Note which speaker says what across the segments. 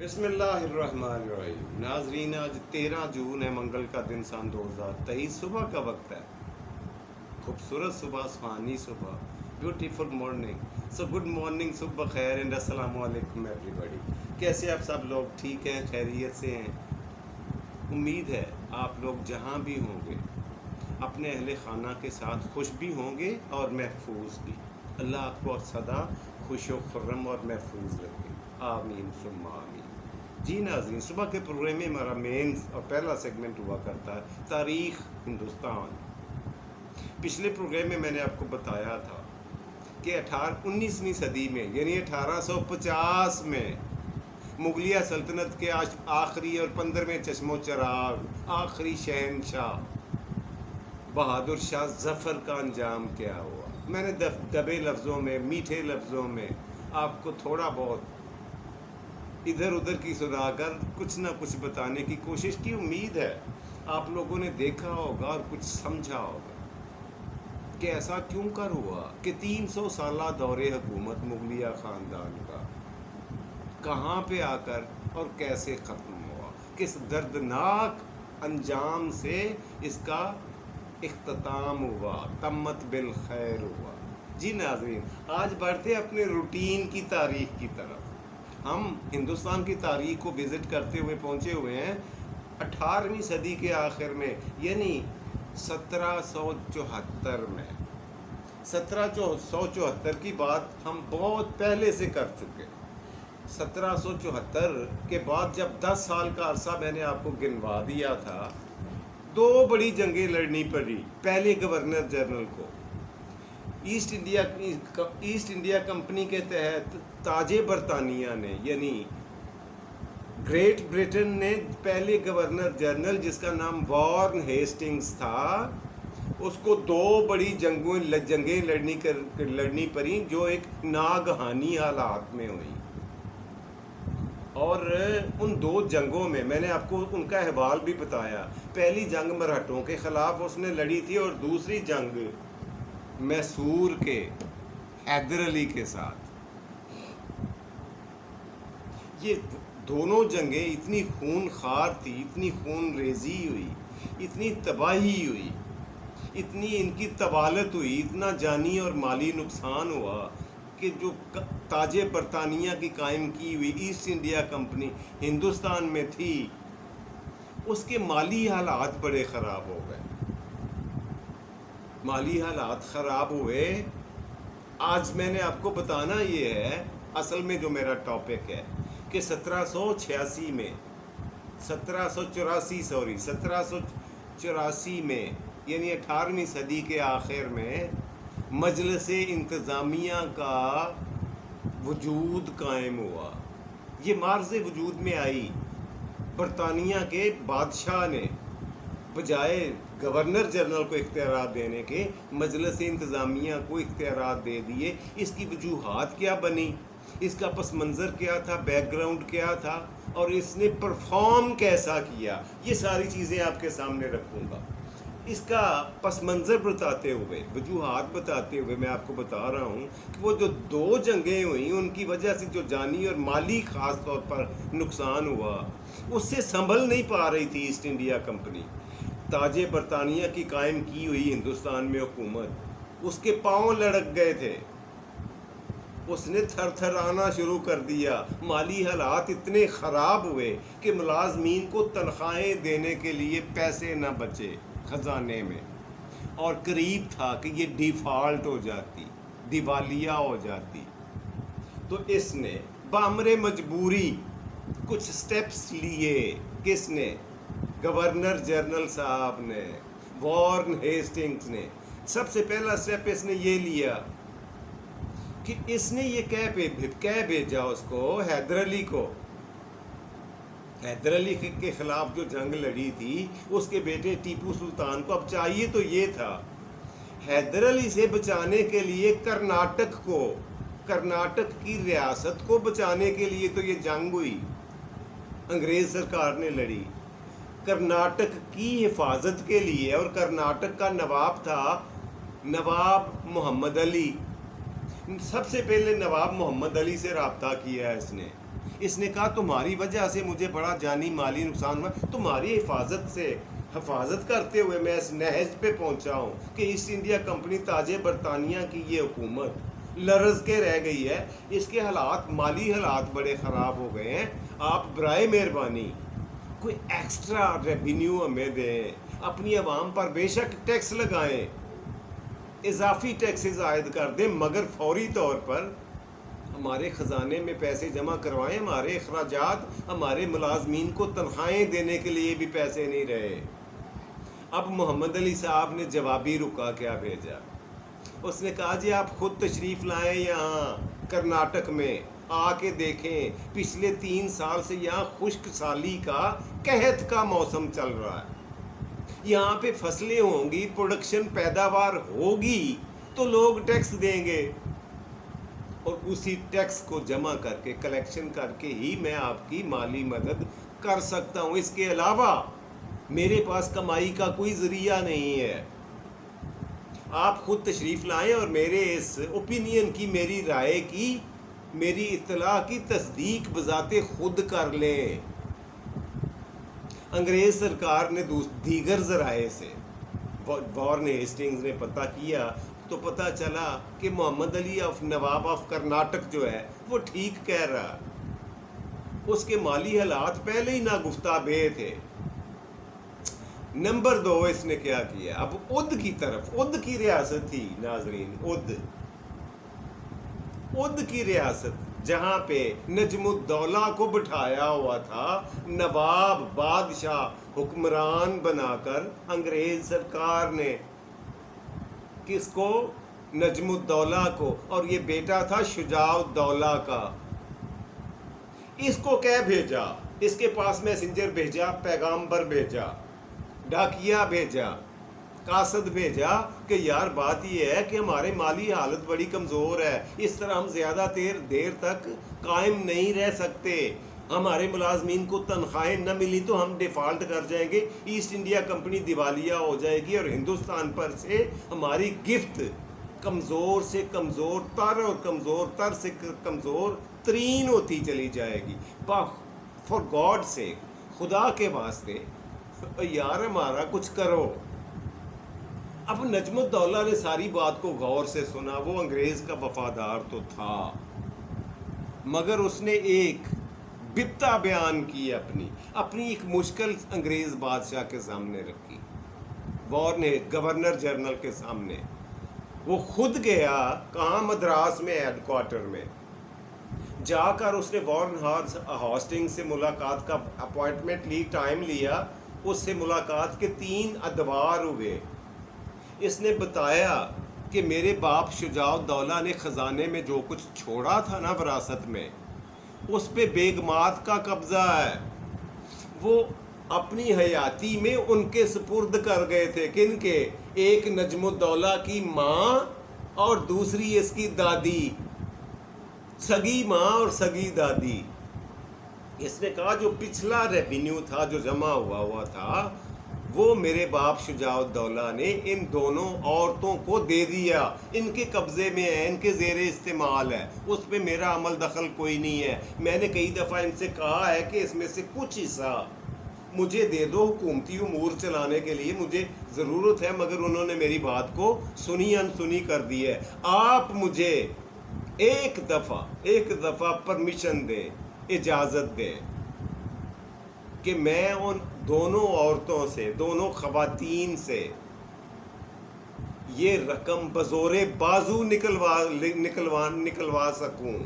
Speaker 1: بسم اللہ الرحمن الرحیم ناظرین، آج 13 جون ہے، منگل کا دن سن 2023 صبح کا وقت ہے. خوبصورت صبح، سہانی صبح، beautiful morning. So good morning, صبح بخیر اینڈ السلام علیکم ایوری بڈی. کیسے آپ سب لوگ؟ ٹھیک ہیں، خیریت سے ہیں؟ امید ہے آپ لوگ جہاں بھی ہوں گے اپنے اہل خانہ کے ساتھ خوش بھی ہوں گے اور محفوظ بھی. اللہ آپ کو سدا خوش و خرم اور محفوظ رکھے، آمین ثم آمین. جی ناظرین، صبح کے پروگرام میں ہمارا مین اور پہلا سیگمنٹ ہوا کرتا ہے تاریخ ہندوستان. پچھلے پروگرام میں میں نے آپ کو بتایا تھا کہ 19ویں صدی میں یعنی 1850 میں مغلیہ سلطنت کے آخری اور 15ویں چشم و چراغ آخری شہنشاہ بہادر شاہ ظفر کا انجام کیا ہوا. میں نے دبے لفظوں میں، میٹھے لفظوں میں آپ کو تھوڑا بہت ادھر ادھر کی سنا کر کچھ نہ کچھ بتانے کی کوشش کی. امید ہے آپ لوگوں نے دیکھا ہوگا اور کچھ سمجھا ہوگا کہ ایسا کیوں کر ہوا کہ 300 سالہ دور حکومت مغلیہ خاندان کا کہاں پہ آ کر اور کیسے ختم ہوا، کس دردناک انجام سے اس کا اختتام ہوا، تمت بالخیر ہوا. جی ناظرین، آج بڑھتے اپنے روٹین کی تاریخ کی طرف. ہم ہندوستان کی تاریخ کو وزٹ کرتے ہوئے پہنچے ہوئے ہیں 18ویں صدی کے آخر میں، یعنی 1774 میں. 1774 کی بات ہم بہت پہلے سے کر چکے. 1774 کے بعد جب 10 سال کا عرصہ میں نے آپ کو گنوا دیا تھا، 2 بڑی جنگیں لڑنی پڑی. پہلے گورنر جنرل کو ایسٹ انڈیا کمپنی کے تحت تاج برطانیہ نے یعنی گریٹ برٹن نے پہلے گورنر جنرل جس کا نام وارن ہیسٹنگز تھا، اس کو 2 بڑی جنگیں لڑنی پڑیں جو ایک ناگہانی حالات میں ہوئی. اور ان 2 جنگوں میں نے آپ کو ان کا احوال بھی بتایا. پہلی جنگ مرہٹوں کے خلاف اس نے لڑی تھی اور دوسری جنگ میسور کے حیدر علی کے ساتھ. یہ دونوں جنگیں اتنی خون خوار تھی، اتنی خون ریزی ہوئی، اتنی تباہی ہوئی، اتنی ان کی طوالت ہوئی، اتنا جانی اور مالی نقصان ہوا کہ جو تاج برطانیہ کی قائم کی ہوئی ایسٹ انڈیا کمپنی ہندوستان میں تھی، اس کے مالی حالات بڑے خراب ہو گئے. مالی حالات خراب ہوئے. آج میں نے آپ کو بتانا یہ ہے اصل میں جو میرا ٹاپک ہے کہ 1784 میں یعنی 18ویں صدی کے آخر میں مجلس انتظامیہ کا وجود قائم ہوا. یہ معرض وجود میں آئی. برطانیہ کے بادشاہ نے بجائے گورنر جنرل کو اختیارات دینے کے مجلس انتظامیہ کو اختیارات دے دیے. اس کی وجوہات کیا بنی، اس کا پس منظر کیا تھا، بیک گراؤنڈ کیا تھا اور اس نے پرفارم کیسا کیا، یہ ساری چیزیں آپ کے سامنے رکھوں گا. اس کا پس منظر بتاتے ہوئے، وجوہات بتاتے ہوئے میں آپ کو بتا رہا ہوں کہ وہ جو 2 جنگیں ہوئیں ان کی وجہ سے جو جانی اور مالی خاص طور پر نقصان ہوا، اس سے سنبھل نہیں پا رہی تھی ایسٹ انڈیا کمپنی. تاج برطانیہ کی قائم کی ہوئی ہندوستان میں حکومت، اس کے پاؤں لڑک گئے تھے، اس نے تھر تھر آنا شروع کر دیا. مالی حالات اتنے خراب ہوئے کہ ملازمین کو تنخواہیں دینے کے لیے پیسے نہ بچے خزانے میں، اور قریب تھا کہ یہ ڈیفالٹ ہو جاتی، دیوالیہ ہو جاتی. تو اس نے بامر مجبوری کچھ سٹیپس لیے. کس نے؟ گورنر جنرل صاحب نے، وارن ہیسٹنگز نے. سب سے پہلا سٹیپ اس نے یہ لیا کہ اس نے یہ کہہ بھیجا اس کو، حیدر علی کو. حیدر علی کے خلاف جو جنگ لڑی تھی اس کے بیٹے ٹیپو سلطان کو اب چاہیے تو یہ تھا حیدر علی سے بچانے کے لیے کرناٹک کی ریاست کو بچانے کے لیے تو یہ جنگ ہوئی، انگریز سرکار نے لڑی. کرناٹک کی حفاظت کے لیے، اور کرناٹک کا نواب تھا نواب محمد علی. سب سے پہلے نواب محمد علی سے رابطہ کیا ہے اس نے. اس نے کہا تمہاری وجہ سے مجھے بڑا جانی مالی نقصان ہوا، تمہاری حفاظت کرتے ہوئے میں اس نہج پہ پہنچا ہوں کہ ایسٹ انڈیا کمپنی تاج برطانیہ کی یہ حکومت لرز کے رہ گئی ہے، اس کے حالات، مالی حالات بڑے خراب ہو گئے ہیں، آپ برائے مہربانی کوئی ایکسٹرا ریونیو ہمیں دیں، اپنی عوام پر بے شک ٹیکس لگائیں، اضافی ٹیکسز عائد کر دیں، مگر فوری طور پر ہمارے خزانے میں پیسے جمع کروائیں، ہمارے اخراجات، ہمارے ملازمین کو تنخواہیں دینے کے لیے بھی پیسے نہیں رہے۔ اب محمد علی صاحب نے جوابی رکا کیا بھیجا، اس نے کہا جی آپ خود تشریف لائیں یہاں کرناٹک میں، آ کے دیکھیں، پچھلے 3 سال سے یہاں خشک سالی کا، قحط کا موسم چل رہا ہے، یہاں پہ فصلیں ہوں گی، پروڈکشن پیداوار ہوگی تو لوگ ٹیکس دیں گے، اور اسی ٹیکس کو جمع کر کے کلیکشن کر کے ہی میں آپ کی مالی مدد کر سکتا ہوں، اس کے علاوہ میرے پاس کمائی کا کوئی ذریعہ نہیں ہے۔ آپ خود تشریف لائیں اور میرے اس اوپینین کی، میری رائے کی، میری اطلاع کی تصدیق بذات خود کر لیں۔ انگریز سرکار نے دیگر ذرائع سے، وارن ہیسٹنگز نے پتہ کیا تو پتہ چلا کہ محمد علی نواب آف کرناٹک جو ہے وہ ٹھیک کہہ رہا، اس کے مالی حالات پہلے ہی ناگفتہ بے تھے۔ نمبر 2 اس نے کیا کیا، اب اودھ کی طرف، اودھ کی ریاست تھی ناظرین، اودھ کی ریاست جہاں پہ نجم الدولہ کو بٹھایا ہوا تھا، نواب بادشاہ حکمران بنا کر انگریز سرکار نے، کس کو؟ نجم الدولہ کو، اور یہ بیٹا تھا شجاع الدولہ کا۔ اس کو کہہ بھیجا، اس کے پاس میسنجر بھیجا، پیغامبر بھیجا، ڈاکیا بھیجا، قاصد بھیجا کہ یار بات یہ ہے کہ ہمارے مالی حالت بڑی کمزور ہے، اس طرح ہم زیادہ دیر تک قائم نہیں رہ سکتے، ہمارے ملازمین کو تنخواہیں نہ ملی تو ہم ڈیفالٹ کر جائیں گے، ایسٹ انڈیا کمپنی دیوالیہ ہو جائے گی، اور ہندوستان پر سے ہماری گفت کمزور سے کمزور تر اور کمزور تر سے کمزور ترین ہوتی چلی جائے گی۔ فار گاڈ سے، خدا کے واسطے یار ہمارا کچھ کرو۔ اب نجم الدولہ نے ساری بات کو غور سے سنا، وہ انگریز کا وفادار تو تھا، مگر اس نے ایک بپتا بیان کی، اپنی ایک مشکل انگریز بادشاہ کے سامنے رکھی، گورنر جنرل کے سامنے۔ وہ خود گیا کہاں؟ مدراس میں، ہیڈ کوارٹر میں جا کر اس نے وارن ہاسٹنگ سے ملاقات کا اپوائنٹمنٹ لی، ٹائم لیا، اس سے ملاقات کے 3 ادوار ہوئے۔ اس نے بتایا کہ میرے باپ شجاع الدولہ نے خزانے میں جو کچھ چھوڑا تھا نا وراثت میں، اس پہ بیگمات کا قبضہ ہے، وہ اپنی حیاتی میں ان کے سپرد کر گئے تھے۔ کن کے؟ ایک نجم الدولہ کی ماں اور دوسری اس کی دادی، سگی ماں اور سگی دادی۔ اس نے کہا جو پچھلا ریونیو تھا جو جمع ہوا تھا وہ میرے باپ شجاع الدولہ نے ان دونوں عورتوں کو دے دیا، ان کے قبضے میں ہے، ان کے زیر استعمال ہے، اس پہ میرا عمل دخل کوئی نہیں ہے۔ میں نے کئی دفعہ ان سے کہا ہے کہ اس میں سے کچھ حصہ مجھے دے دو، حکومتی امور چلانے کے لیے مجھے ضرورت ہے، مگر انہوں نے میری بات کو سنی انسنی کر دی ہے۔ آپ مجھے ایک دفعہ پرمیشن دیں، اجازت دیں کہ میں ان دونوں عورتوں سے، دونوں خواتین سے یہ رقم بزور بازو نکلوا سکوں،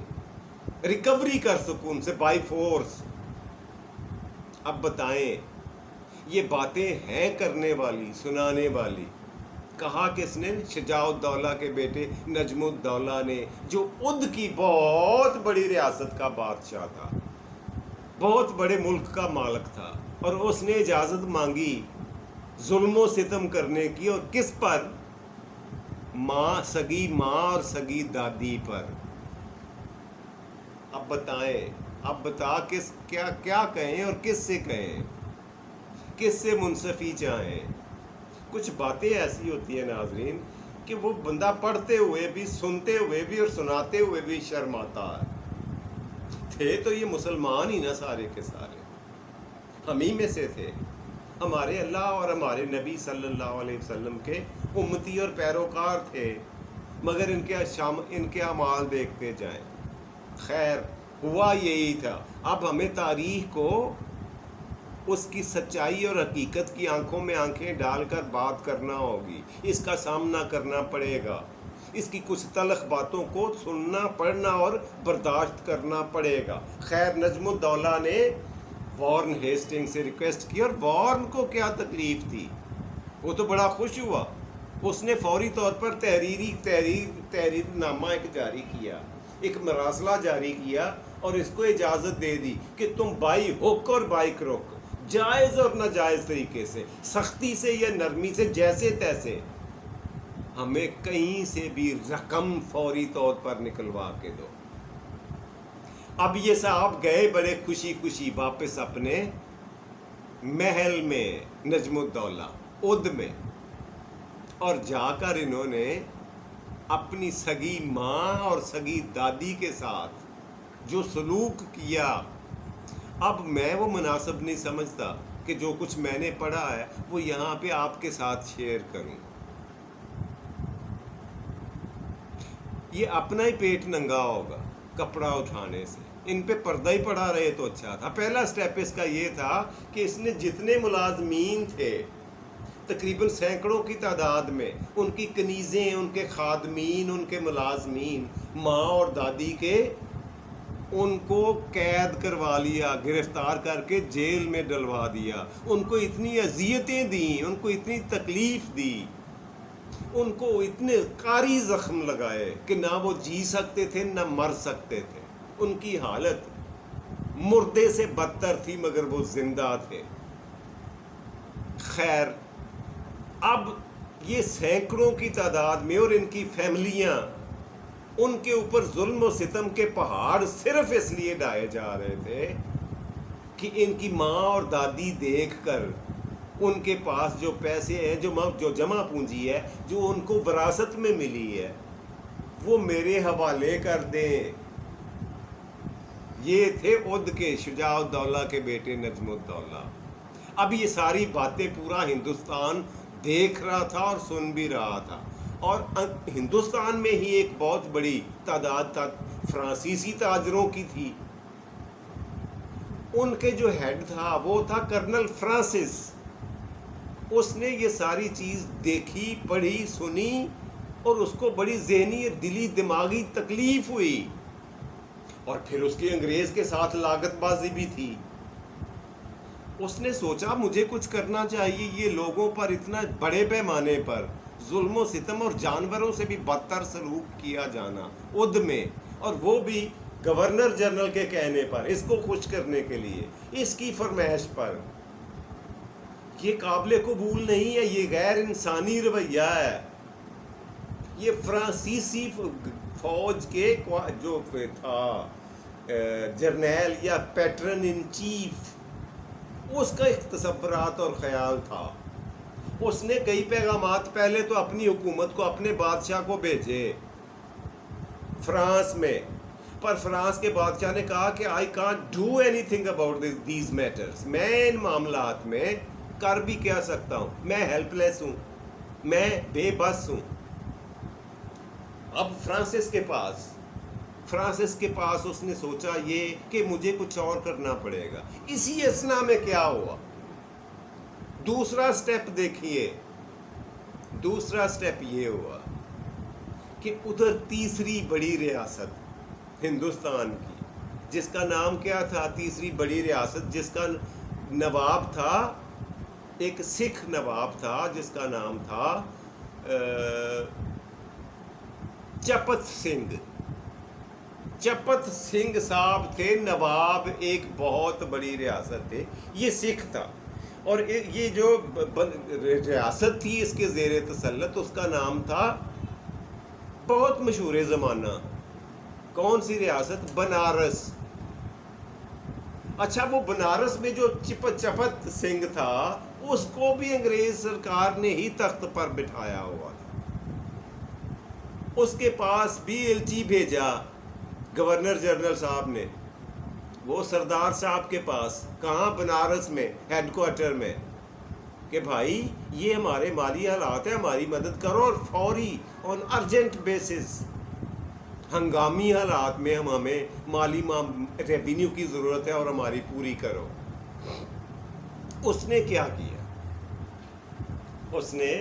Speaker 1: ریکوری کر سکوں ان سے بائی فورس۔ اب بتائیں یہ باتیں ہیں کرنے والی، سنانے والی؟ کہا کس نے؟ شجاع الدولہ کے بیٹے نجم الدولہ نے، جو اودھ کی بہت بڑی ریاست کا بادشاہ تھا، بہت بڑے ملک کا مالک تھا، اور اس نے اجازت مانگی ظلم و ستم کرنے کی، اور کس پر؟ سگی ماں اور سگی دادی پر۔ اب بتائیں، اب بتا کیا کہیں اور کس سے کہیں، کس سے منصفی چاہیں؟ کچھ باتیں ایسی ہوتی ہیں ناظرین کہ وہ بندہ پڑھتے ہوئے بھی، سنتے ہوئے بھی اور سناتے ہوئے بھی شرم آتا ہے۔ تھے تو یہ مسلمان ہی نہ سارے کے سارے، ہم ہی میں سے تھے، ہمارے اللہ اور ہمارے نبی صلی اللہ علیہ وسلم کے امتی اور پیروکار تھے، مگر ان کے اعمال دیکھتے جائیں۔ خیر ہوا یہی تھا۔ اب ہمیں تاریخ کو اس کی سچائی اور حقیقت کی آنکھوں میں آنکھیں ڈال کر بات کرنا ہوگی، اس کا سامنا کرنا پڑے گا، اس کی کچھ تلخ باتوں کو سننا پڑھنا اور برداشت کرنا پڑے گا۔ خیر نجم الدولہ نے وارن ہیسٹنگ سے ریکویسٹ کی، اور وارن کو کیا تکلیف تھی، وہ تو بڑا خوش ہوا۔ اس نے فوری طور پر تحریر نامہ ایک جاری کیا، ایک مراسلہ جاری کیا، اور اس کو اجازت دے دی کہ تم بائی ہک اور بائی کروک، جائز اور ناجائز طریقے سے، سختی سے یا نرمی سے، جیسے تیسے ہمیں کہیں سے بھی رقم فوری طور پر نکلوا کے دو۔ اب یہ صاحب گئے بڑے خوشی خوشی واپس اپنے محل میں، نجم الدولہ اود میں، اور جا کر انہوں نے اپنی سگی ماں اور سگی دادی کے ساتھ جو سلوک کیا، اب میں وہ مناسب نہیں سمجھتا کہ جو کچھ میں نے پڑھا ہے وہ یہاں پہ آپ کے ساتھ شیئر کروں۔ یہ اپنا ہی پیٹ ننگا ہوگا کپڑا اٹھانے سے، ان پہ پردہ ہی پڑا رہے تو اچھا تھا۔ پہلا سٹیپ اس کا یہ تھا کہ اس نے جتنے ملازمین تھے تقریباً سینکڑوں کی تعداد میں، ان کی کنیزیں، ان کے خادمین، ان کے ملازمین، ماں اور دادی کے، ان کو قید کروا لیا، گرفتار کر کے جیل میں ڈلوا دیا، ان کو اتنی اذیتیں دیں، ان کو اتنی تکلیف دی، ان کو اتنے قاری زخم لگائے کہ نہ وہ جی سکتے تھے نہ مر سکتے تھے، ان کی حالت مردے سے بدتر تھی مگر وہ زندہ تھے۔ خیر اب یہ سینکڑوں کی تعداد میں اور ان کی فیملیاں، ان کے اوپر ظلم و ستم کے پہاڑ صرف اس لیے ڈھائے جا رہے تھے کہ ان کی ماں اور دادی دیکھ کر ان کے پاس جو پیسے ہیں، جو جمع پونجی ہے، جو ان کو وراثت میں ملی ہے، وہ میرے حوالے کر دیں۔ یہ تھے اود کے شجاع الدولہ کے بیٹے نجم الدولہ۔ اب یہ ساری باتیں پورا ہندوستان دیکھ رہا تھا اور سن بھی رہا تھا، اور ہندوستان میں ہی ایک بہت بڑی تعداد فرانسیسی تاجروں کی تھی۔ ان کے جو ہیڈ تھا وہ تھا کرنل فرانسس۔ اس نے یہ ساری چیز دیکھی، پڑھی، سنی، اور اس کو بڑی ذہنی دلی دماغی تکلیف ہوئی، اور پھر اس کی انگریز کے ساتھ لاگت بازی بھی تھی۔ اس نے سوچا مجھے کچھ کرنا چاہیے، یہ لوگوں پر اتنا بڑے پیمانے پر ظلم و ستم اور جانوروں سے بھی بدتر سلوک کیا جانا اود میں، اور وہ بھی گورنر جنرل کے کہنے پر، اس کو خوش کرنے کے لیے، اس کی فرمائش پر، یہ قابل قبول نہیں ہے، یہ غیر انسانی رویہ ہے۔ یہ فرانسیسی فوج کے جو تھا جرنیل یا پیٹرن ان چیف، اس کا ایک تصورات اور خیال تھا۔ اس نے کئی پیغامات پہلے تو اپنی حکومت کو، اپنے بادشاہ کو بھیجے فرانس میں، پر فرانس کے بادشاہ نے کہا کہ I can't do anything about these matters، میں ان معاملات میں کر بھی کیا سکتا ہوں، میں ہیلپ لیس ہوں، میں بے بس ہوں۔ اب فرانسس کے پاس اس نے سوچا یہ کہ مجھے کچھ اور کرنا پڑے گا۔ اسی اثنا میں کیا ہوا، دوسرا سٹیپ دیکھیے، دوسرا سٹیپ یہ ہوا کہ ادھر تیسری بڑی ریاست ہندوستان کی، جس کا نام کیا تھا، تیسری بڑی ریاست جس کا نواب تھا، ایک سکھ نواب تھا جس کا نام تھا چپت سنگھ صاحب تھے نواب، ایک بہت بڑی ریاست تھے، یہ سکھ تھا، اور یہ جو ریاست تھی اس کے زیر تسلط، اس کا نام تھا بہت مشہور زمانہ، کون سی ریاست؟ بنارس۔ اچھا وہ بنارس میں جو چپت سنگھ تھا، اس کو بھی انگریز سرکار نے ہی تخت پر بٹھایا ہوا تھا، اس کے پاس بھی ایلچی بھیجا گورنر جنرل صاحب نے وہ سردار صاحب کے پاس، کہاں؟ بنارس میں، ہیڈ کوارٹر میں، کہ بھائی یہ ہمارے مالی حالات ہیں، ہماری مدد کرو، اور فوری آن ارجنٹ بیسس، ہنگامی حالات میں ہمیں مالی ریونیو کی ضرورت ہے اور ہماری پوری کرو۔ اس نے کیا کیا؟ اس نے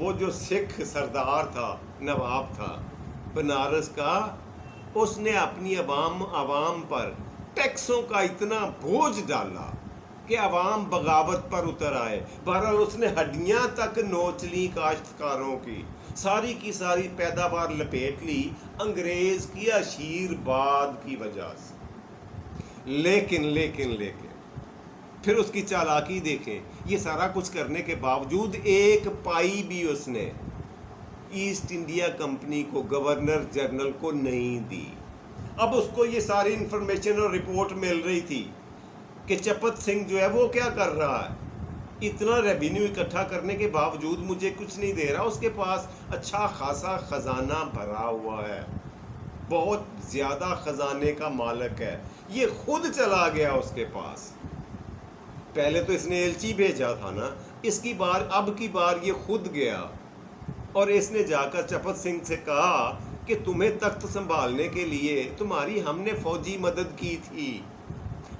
Speaker 1: وہ جو سکھ سردار تھا، نواب تھا بنارس کا، اس نے اپنی عوام پر ٹیکسوں کا اتنا بوجھ ڈالا کہ عوام بغاوت پر اتر آئے۔ بہرحال اس نے ہڈیاں تک نوچ لی کاشتکاروں کی، ساری کی ساری پیداوار لپیٹ لی انگریز کی آشیرواد کی وجہ سے۔ لیکن پھر اس کی چالاکی دیکھیں، یہ سارا کچھ کرنے کے باوجود ایک پائی بھی اس نے ایسٹ انڈیا کمپنی کو، گورنر جنرل کو نہیں دی۔ اب اس کو یہ ساری انفارمیشن اور رپورٹ مل رہی تھی کہ چپت سنگھ جو ہے وہ کیا کر رہا ہے، اتنا ریونیو اکٹھا کرنے کے باوجود مجھے کچھ نہیں دے رہا۔ اس کے پاس اچھا خاصا خزانہ بھرا ہوا ہے، بہت زیادہ خزانے کا مالک ہے، یہ خود چلا گیا اس کے پاس۔ پہلے تو اس نے ایلچی بھیجا تھا نا، اب کی بار یہ خود گیا، اور اس نے جا کر چپت سنگھ سے کہا کہ تمہیں تخت سنبھالنے کے لیے تمہاری ہم نے فوجی مدد کی تھی،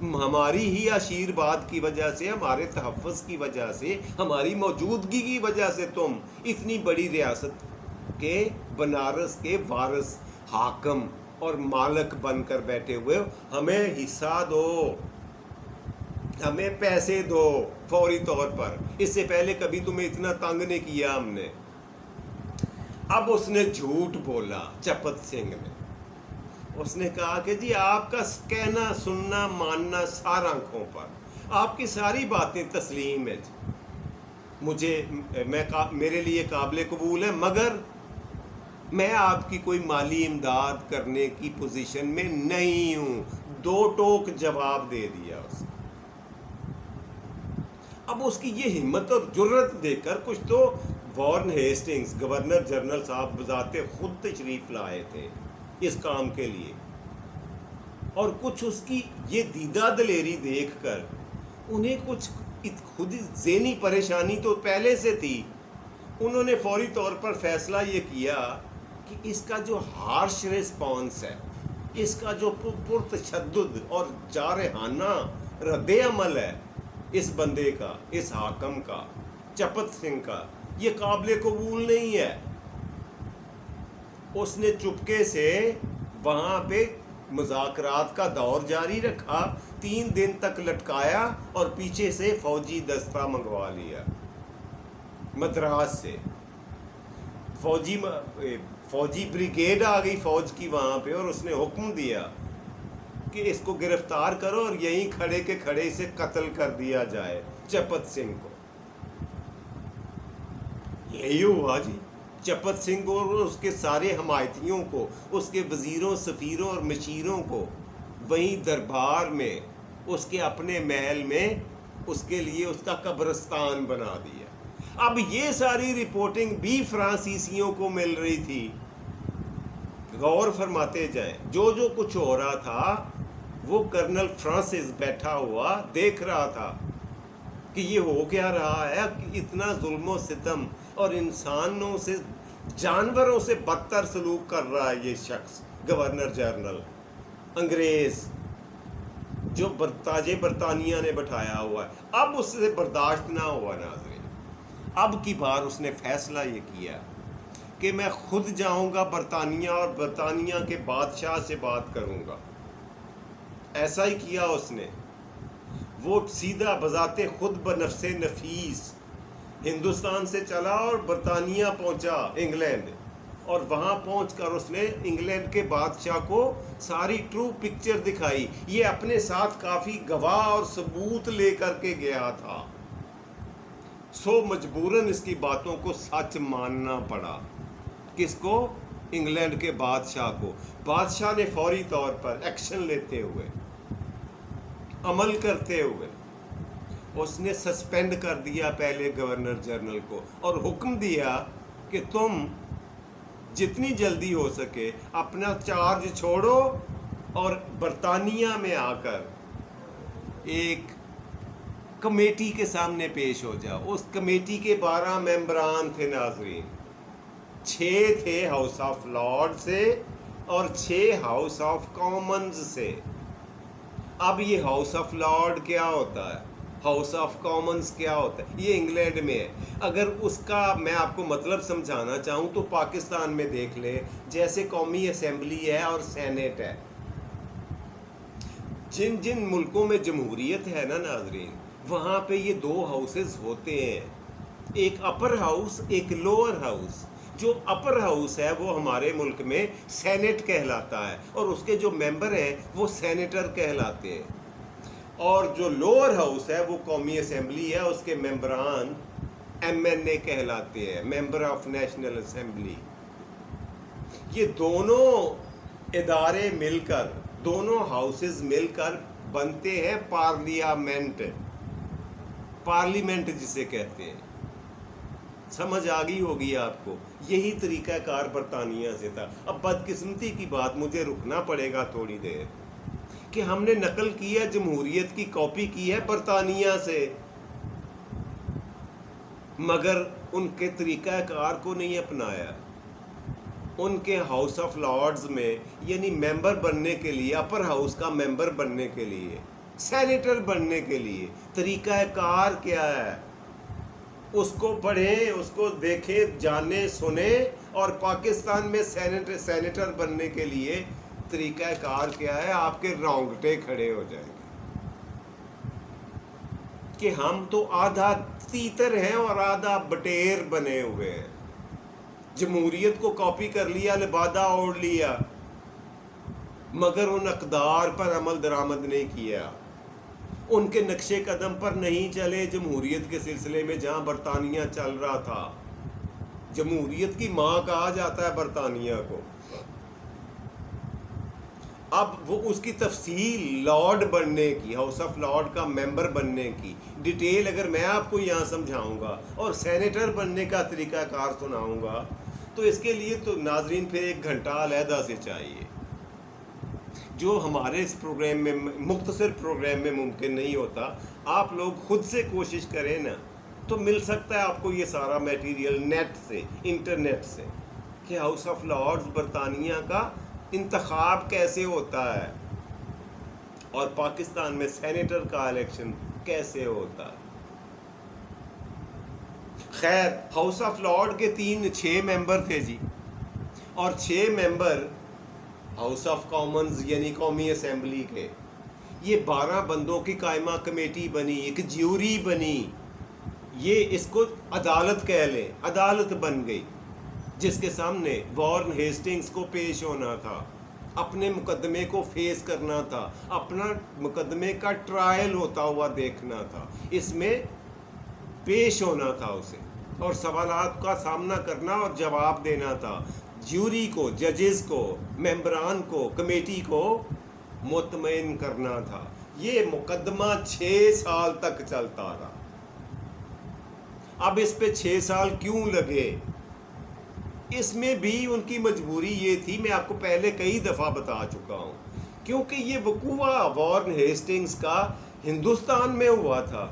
Speaker 1: ہماری ہی آشیرواد کی وجہ سے، ہمارے تحفظ کی وجہ سے، ہماری موجودگی کی وجہ سے تم اتنی بڑی ریاست کے بنارس کے وارث، حاکم اور مالک بن کر بیٹھے ہوئے ہو، ہمیں حصہ دو، ہمیں پیسے دو فوری طور پر، اس سے پہلے کبھی تمہیں اتنا تنگ نہیں کیا ہم نے۔ اب اس نے جھوٹ بولا چپت سنگھ نے، اس نے کہا کہ جی آپ کا کہنا سننا ماننا سارا آنکھوں پر، آپ کی ساری باتیں تسلیم ہے، میرے لیے قابل قبول ہے، مگر میں آپ کی کوئی مالی امداد کرنے کی پوزیشن میں نہیں ہوں۔ دو ٹوک جواب دے دیا اس نے۔ اب اس کی یہ ہمت اور جرت دیکھ کر کچھ تو وارن ہیسٹنگز گورنر جنرل صاحب بذات خود تشریف لائے تھے اس کام کے لیے، اور کچھ اس کی یہ دیدہ دلیری دیکھ کر انہیں کچھ خود ذہنی پریشانی تو پہلے سے تھی، انہوں نے فوری طور پر فیصلہ یہ کیا کہ اس کا جو ہارش ریسپانس ہے، اس کا جو پرتشدد اور جارحانہ رد عمل ہے اس بندے کا، اس حاکم کا، چپت سنگھ کا، یہ قابل قبول نہیں ہے۔ اس نے چپکے سے وہاں پہ مذاکرات کا دور جاری رکھا، 3 دن تک لٹکایا، اور پیچھے سے فوجی دستہ منگوا لیا مدراس سے، فوجی بریگیڈ آ گئی فوج کی وہاں پہ، اور اس نے حکم دیا کہ اس کو گرفتار کرو اور یہیں کھڑے کے کھڑے اسے قتل کر دیا جائے، چپت سنگھ کو۔ یہی ہوا جی، چپت سنگھ اور اس کے سارے حمایتیوں کو، اس کے وزیروں، سفیروں اور مشیروں کو وہیں دربار میں، اس کے اپنے محل میں، اس کے لیے اس کا قبرستان بنا دیا۔ اب یہ ساری رپورٹنگ بھی فرانسیسیوں کو مل رہی تھی۔ غور فرماتے جائیں، جو کچھ ہو رہا تھا وہ کرنل فرانسس بیٹھا ہوا دیکھ رہا تھا کہ یہ ہو کیا رہا ہے، کہ اتنا ظلم و ستم اور انسانوں سے، جانوروں سے بدتر سلوک کر رہا ہے یہ شخص، گورنر جنرل انگریز جو تاج برطانیہ نے بٹھایا ہوا ہے۔ اب اس سے برداشت نہ ہوا ناظرین، اب کی بار اس نے فیصلہ یہ کیا کہ میں خود جاؤں گا برطانیہ اور برطانیہ کے بادشاہ سے بات کروں گا۔ ایسا ہی کیا اس نے، وہ سیدھا بذات خود بنفس نفیس ہندوستان سے چلا اور برطانیہ پہنچا، انگلینڈ، اور وہاں پہنچ کر اس نے انگلینڈ کے بادشاہ کو ساری ٹرو پکچر دکھائی۔ یہ اپنے ساتھ کافی گواہ اور ثبوت لے کر کے گیا تھا، سو مجبوراً اس کی باتوں کو سچ ماننا پڑا۔ کس کو؟ انگلینڈ کے بادشاہ کو۔ بادشاہ نے فوری طور پر ایکشن لیتے ہوئے، عمل کرتے ہوئے، اس نے سسپینڈ کر دیا پہلے گورنر جنرل کو، اور حکم دیا کہ تم جتنی جلدی ہو سکے اپنا چارج چھوڑو اور برطانیہ میں آ کر ایک کمیٹی کے سامنے پیش ہو جاؤ. اس کمیٹی کے 12 ممبران تھے ناظرین. 6 تھے ہاؤس آف لارڈ سے اور 6 ہاؤس آف کامنز سے. اب یہ ہاؤس آف لارڈ کیا ہوتا ہے, ہاؤس آف کامنز کیا ہوتا ہے, یہ انگلینڈ میں ہے. اگر اس کا میں آپ کو مطلب سمجھانا چاہوں تو پاکستان میں دیکھ لیں, جیسے قومی اسمبلی ہے اور سینیٹ ہے. جن جن ملکوں میں جمہوریت ہے نا ناظرین, وہاں پہ یہ 2 ہاؤسز ہوتے ہیں, ایک اپر ہاؤس ایک لوور ہاؤس. جو اپر ہاؤس ہے وہ ہمارے ملک میں سینٹ کہلاتا ہے اور اس کے جو ممبر ہیں وہ سینیٹر کہلاتے ہیں. اور جو لوور ہاؤس ہے وہ قومی اسمبلی ہے, اس کے ممبران MNA کہلاتے ہیں, ممبر آف نیشنل اسمبلی. یہ دونوں ادارے مل کر, دونوں ہاؤسز مل کر بنتے ہیں پارلیمنٹ. پارلیمنٹ جسے کہتے ہیں. سمجھ آ گئی ہوگی آپ کو. یہی طریقہ کار برطانیہ سے تھا. اب بدقسمتی کی بات, مجھے رکنا پڑے گا تھوڑی دیر, کہ ہم نے نقل کی ہے جمہوریت کی, کاپی کی ہے برطانیہ سے, مگر ان کے طریقہ کار کو نہیں اپنایا. ان کے ہاؤس آف لارڈز میں, یعنی ممبر بننے کے لیے, اپر ہاؤس کا ممبر بننے کے لیے, سینیٹر بننے کے لیے طریقہ کار کیا ہے, اس کو پڑھیں, اس کو دیکھیں, جانیں, سنیں. اور پاکستان میں سینیٹر بننے کے لیے طریقہ کار کیا ہے, آپ کے رونگٹے کھڑے ہو جائیں گے کہ ہم تو آدھا تیتر ہیں اور آدھا بٹیر بنے ہوئے ہیں. جمہوریت کو کاپی کر لیا, لبادہ اوڑھ لیا, مگر ان اقدار پر عمل درآمد نہیں کیا, ان کے نقش قدم پر نہیں چلے جمہوریت کے سلسلے میں جہاں برطانیہ چل رہا تھا. جمہوریت کی ماں کہا جاتا ہے برطانیہ کو. اب وہ اس کی تفصیل لارڈ بننے کی, ہاؤس آف لارڈ کا ممبر بننے کی ڈیٹیل اگر میں آپ کو یہاں سمجھاؤں گا اور سینیٹر بننے کا طریقہ کار سناؤں گا تو اس کے لیے تو ناظرین پھر 1 گھنٹہ علیحدہ سے چاہیے, جو ہمارے اس پروگرام میں, مختصر پروگرام میں ممکن نہیں ہوتا. آپ لوگ خود سے کوشش کریں نا تو مل سکتا ہے آپ کو یہ سارا میٹیریل نیٹ سے, انٹرنیٹ سے, کہ ہاؤس آف لارڈز برطانیہ کا انتخاب کیسے ہوتا ہے اور پاکستان میں سینیٹر کا الیکشن کیسے ہوتا ہے. خیر, ہاؤس آف لارڈ کے 6 ممبر تھے جی, اور 6 ممبر ہاؤس آف کامنز یعنی قومی اسمبلی کے. یہ 12 بندوں کی قائمہ کمیٹی بنی, ایک جیوری بنی, یہ اس کو عدالت کہہ لیں, عدالت بن گئی, جس کے سامنے وارن ہیسٹنگز کو پیش ہونا تھا, اپنے مقدمے کو فیس کرنا تھا, اپنا مقدمے کا ٹرائل ہوتا ہوا دیکھنا تھا, اس میں پیش ہونا تھا اسے, اور سوالات کا سامنا کرنا اور جواب دینا تھا. جیوری کو, ججز کو, ممبران کو, کمیٹی کو مطمئن کرنا تھا. یہ مقدمہ 6 سال تک چلتا رہا. اب اس پہ 6 سال کیوں لگے, اس میں بھی ان کی مجبوری یہ تھی, میں آپ کو پہلے کئی دفعہ بتا چکا ہوں, کیونکہ یہ وقوع وارن ہیسٹنگز کا ہندوستان میں ہوا تھا,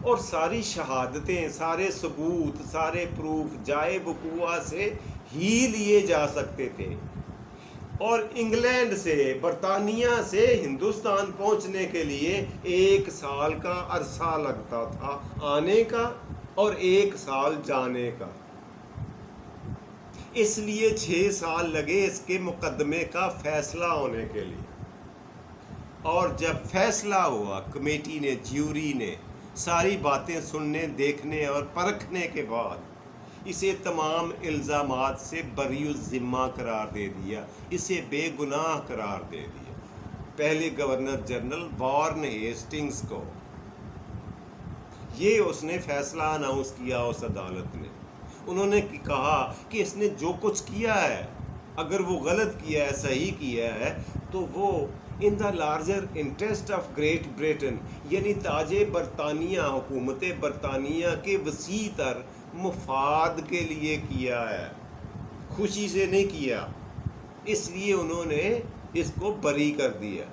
Speaker 1: اور ساری شہادتیں, سارے ثبوت, سارے پروف جائے وقوع سے ہی لیے جا سکتے تھے, اور انگلینڈ سے, برطانیہ سے ہندوستان پہنچنے کے لیے 1 سال کا عرصہ لگتا تھا آنے کا اور 1 سال جانے کا. اس لیے 6 سال لگے اس کے مقدمے کا فیصلہ ہونے کے لیے. اور جب فیصلہ ہوا, کمیٹی نے, جیوری نے ساری باتیں سننے, دیکھنے اور پرکھنے کے بعد اسے تمام الزامات سے بری الذمہ قرار دے دیا, اسے بے گناہ قرار دے دیا. پہلے گورنر جنرل وارن ہیسٹنگز کو یہ اس نے فیصلہ اناؤنس کیا اس عدالت نے. انہوں نے کہا کہ اس نے جو کچھ کیا ہے, اگر وہ غلط کیا ہے, صحیح کیا ہے, تو وہ in the larger interest of Great Britain, یعنی تاج برطانیہ, حکومت برطانیہ کے وسیع تر مفاد کے لیے کیا ہے, خوشی سے نہیں کیا. اس لیے انہوں نے اس کو بری کر دیا،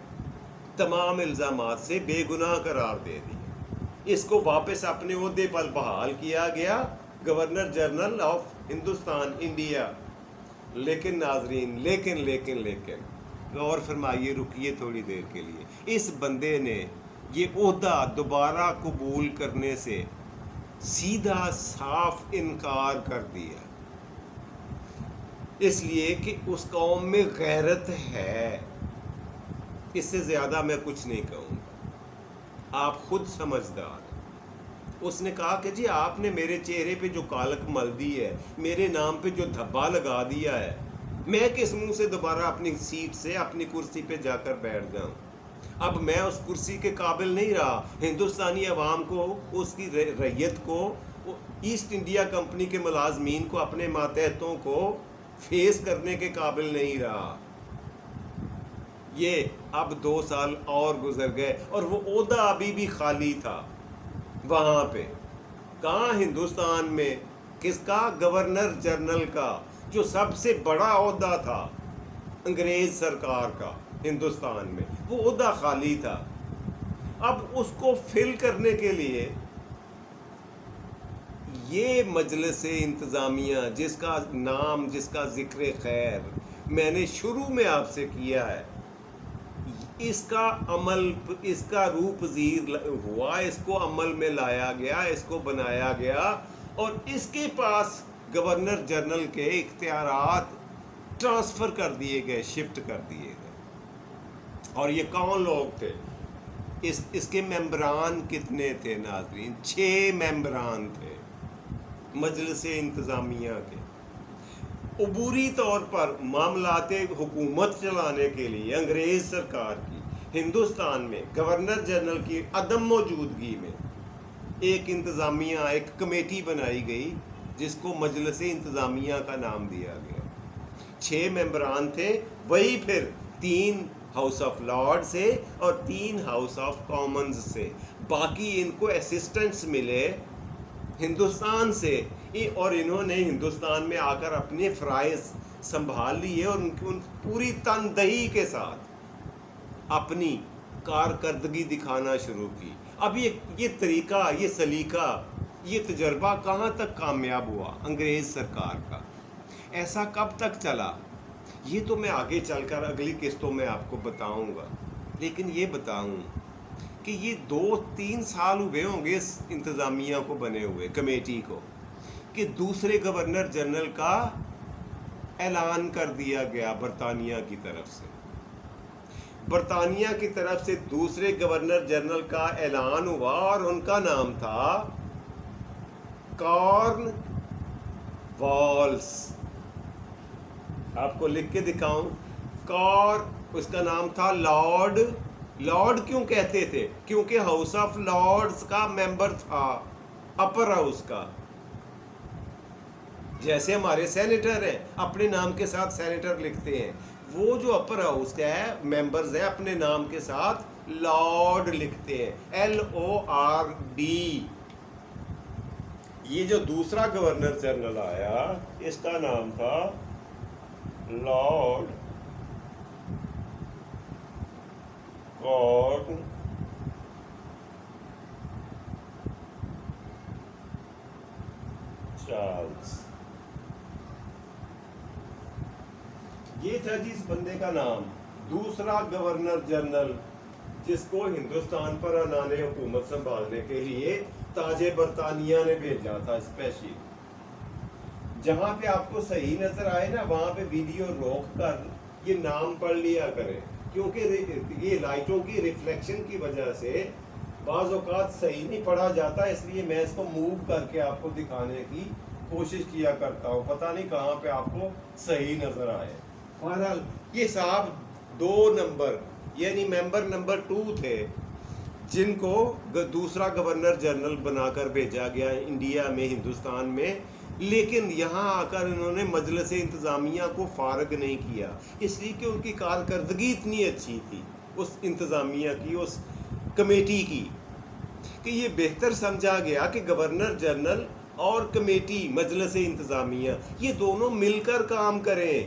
Speaker 1: تمام الزامات سے بے گناہ قرار دے دیا، اس کو واپس اپنے عہدے پر بحال کیا گیا، governor general of Hindustan India. لیکن ناظرین، لیکن غور فرمائیے، رکیے تھوڑی دیر کے لیے، اس بندے نے یہ عہدہ دوبارہ قبول کرنے سے سیدھا صاف انکار کر دیا، اس لیے کہ اس قوم میں غیرت ہے۔ اس سے زیادہ میں کچھ نہیں کہوں گا، آپ خود سمجھدار ہیں۔ اس نے کہا کہ جی آپ نے میرے چہرے پہ جو کالک مل دی ہے، میرے نام پہ جو دھبا لگا دیا ہے، میں کس منہ سے دوبارہ اپنی سیٹ سے اپنی کرسی پہ جا کر بیٹھ جاؤں؟ اب میں اس کرسی کے قابل نہیں رہا، ہندوستانی عوام کو، اس کی رعیت کو، ایسٹ انڈیا کمپنی کے ملازمین کو، اپنے ماتحتوں کو فیس کرنے کے قابل نہیں رہا۔ یہ اب 2 سال اور گزر گئے اور وہ عہدہ ابھی بھی خالی تھا وہاں پہ۔ کہاں؟ ہندوستان میں۔ کس کا؟ گورنر جنرل کا، جو سب سے بڑا عہدہ تھا انگریز سرکار کا ہندوستان میں، وہ عہدہ خالی تھا۔ اب اس کو فل کرنے کے لیے یہ مجلس انتظامیہ، جس کا نام، جس کا ذکر خیر میں نے شروع میں آپ سے کیا ہے، اس کا عمل، اس کا روح پذیر ہوا، اس کو عمل میں لایا گیا، اس کو بنایا گیا، اور اس کے پاس گورنر جنرل کے اختیارات ٹرانسفر کر دیے گئے، شفٹ کر دیے گئے۔ اور یہ کون لوگ تھے؟ اس کے ممبران کتنے تھے ناظرین؟ 6 ممبران تھے مجلس انتظامیہ کے۔ عبوری طور پر معاملات حکومت چلانے کے لیے انگریز سرکار کی ہندوستان میں گورنر جنرل کی عدم موجودگی میں ایک انتظامیہ، ایک کمیٹی بنائی گئی جس کو مجلس انتظامیہ کا نام دیا گیا۔ 6 ممبران تھے، وہی پھر 3 ہاؤس آف لارڈ سے اور 3 ہاؤس آف کامنز سے، باقی ان کو اسسٹنٹس ملے ہندوستان سے، اور انہوں نے ہندوستان میں آ کر اپنے فرائض سنبھال لیے اور ان کی پوری تندہی کے ساتھ اپنی کارکردگی دکھانا شروع کی۔ اب یہ طریقہ، یہ سلیقہ، یہ تجربہ کہاں تک کامیاب ہوا انگریز سرکار کا؟ ایسا کب تک چلا؟ یہ تو میں آگے چل کر اگلی قسطوں میں آپ کو بتاؤں گا، لیکن یہ بتاؤں کہ یہ 2-3 سال ہوئے ہوں گے اس انتظامیہ کو بنے ہوئے، کمیٹی کو، کہ دوسرے گورنر جنرل کا اعلان کر دیا گیا برطانیہ کی طرف سے۔ برطانیہ کی طرف سے دوسرے گورنر جنرل کا اعلان ہوا اور ان کا نام تھا کارن والس۔ آپ کو لکھ کے دکھاؤں، اس کا نام تھا لارڈ۔ لارڈ کیوں کہتے تھے؟ کیونکہ ہاؤس آف لارڈز کا ممبر تھا، اپر ہاؤس کا۔ جیسے ہمارے سینیٹر ہیں، اپنے نام کے ساتھ سینیٹر لکھتے ہیں، وہ جو اپر ہاؤس کا ہے ممبرز ہیں، اپنے نام کے ساتھ لارڈ لکھتے ہیں، LORD۔ یہ جو دوسرا گورنر جنرل آیا، اس کا نام تھا لارڈ کارن چارلز۔ یہ تھا جس بندے کا نام، دوسرا گورنر جنرل، جس کو ہندوستان پر عنان حکومت سنبھالنے کے لیے تاج برطانیہ نے بھیجا تھا اسپیشلی۔ جہاں پہ آپ کو صحیح نظر آئے نا، وہاں پہ ویڈیو روک کر یہ نام پڑھ لیا کریں، کیونکہ یہ لائٹوں کی ریفلیکشن کی وجہ سے بعض اوقات صحیح نہیں پڑھا جاتا، اس لیے میں اس کو موو کر کے آپ کو دکھانے کی کوشش کیا کرتا ہوں، پتہ نہیں کہاں پہ آپ کو صحیح نظر آئے۔ بہرحال یہ صاحب 2 نمبر یعنی ممبر نمبر 2 تھے، جن کو دوسرا گورنر جنرل بنا کر بھیجا گیا انڈیا میں، ہندوستان میں، لیکن یہاں آ کر انہوں نے مجلس انتظامیہ کو فارغ نہیں کیا، اس لیے کہ ان کی کارکردگی اتنی اچھی تھی اس انتظامیہ کی، اس کمیٹی کی، کہ یہ بہتر سمجھا گیا کہ گورنر جنرل اور کمیٹی مجلس انتظامیہ یہ دونوں مل کر کام کریں،